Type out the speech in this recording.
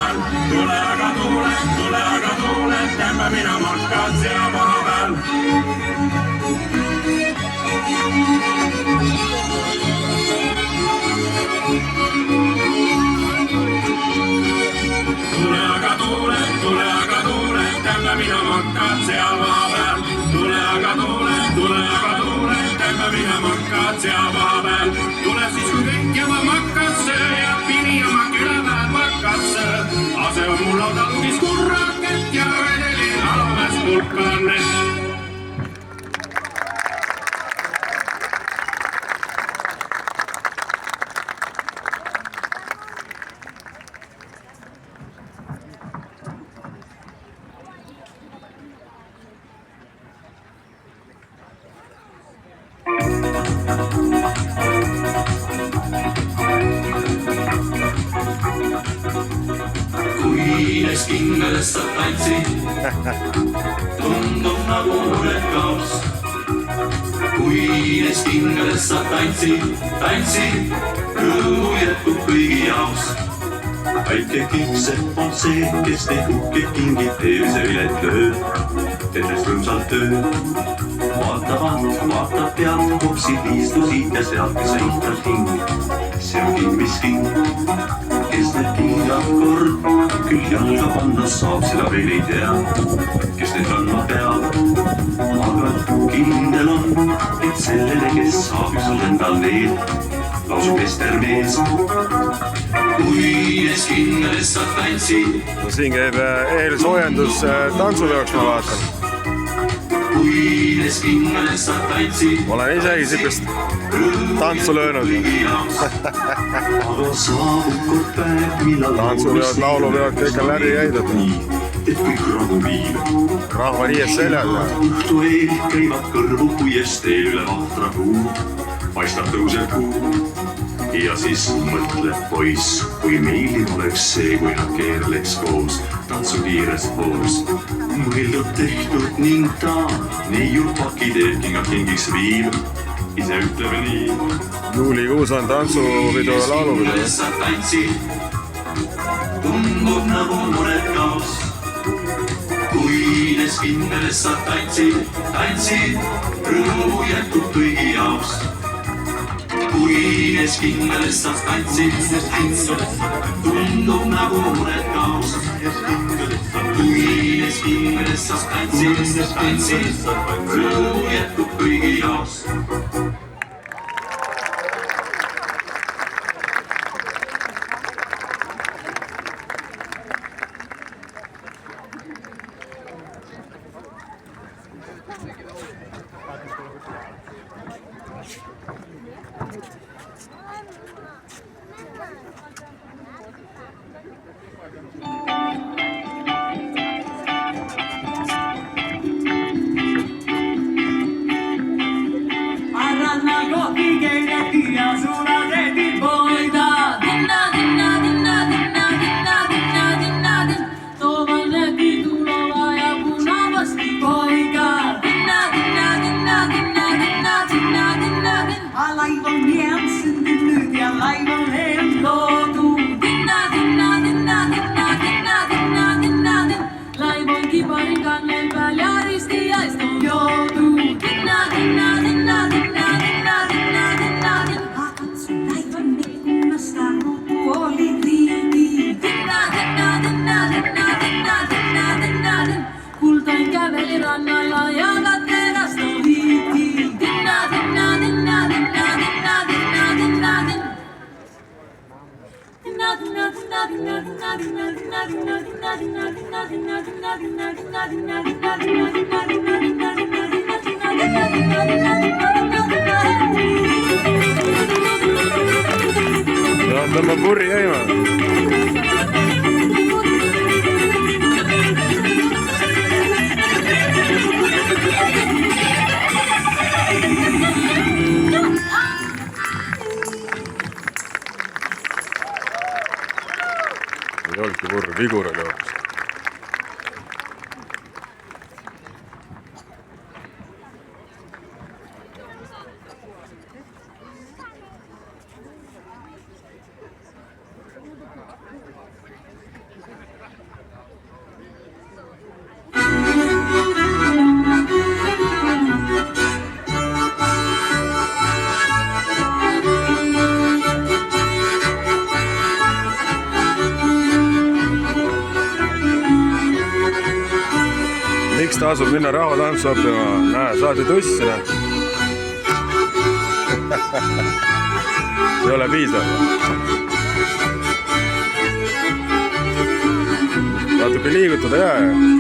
peal. Tule aga tule, tõmba mina matkad seamaa peal. Tule aga tule, tõmba mina matkad seamaa peal. Tule aga tule, tõmba mina matkad seamaa peal. Tule siis kui kõik jõuab makkasse ja pini oma külapäev makkasse. Ase on mul laudalugis kurraket ja redeli alames pulkanet. Kuines kingades sa tantsid, tundub nagu muretkaos. Kuines kingades sa tantsid, rõõmu jätkub kõigi jaos. Väike kipsepp on see, kes teeb uhke kingid eelse vilet lööb, tehes rõõmsalt töö. Vaatab pealt, kopsid liistu siit ja sealt, kes eitab hing. See on king, mis king, kes need kingad kord, küll jalga panna saab, seda veel ei tea, kes need kandma peab. Aga kindel on, et sellele, kes saab ükskord endal veel, lausub Estermees. Kuines kingades sa tantsid. No siin käib eelsoojendus tantsuveoks, ma vaatan. Kuines kingades sa tantsid. Olen isegi sipist tantsu löönud. Tantsuveod, lauluveod, kõik on läbi käidud. Rahva riied seljas. Õhtu eel käivad kõrvu puiesteel üle vahtra kuu. Paistab tõuseb kuu. Ja siis mõtleb poiss, kui meeldib oleks see, kui nad keerleks koos tantsu kiires hoos. Mõeldud tehtud ning ta neiud paki teeb kinga kingiks viib. Ise ütleme nii. Juulikuus on tantsupidu ja laulupidu. Tundub nagu muretkaos. Kuines kingades sa tantsid, rõõmu jätkub kõigi jaos. Kuines kingades sa tantsid, tundub nagu muretkaos. Kuines kingades sa tantsid, rõõmu jätkub kõigi jaos. Tõmbab purri käima. Ei olnudki purr, vigur oli hoopis. miks tasub minna rahvatantsu õppima? Näe, saadi tussi, näe. Ei ole piisav. Natuke liigutada jää.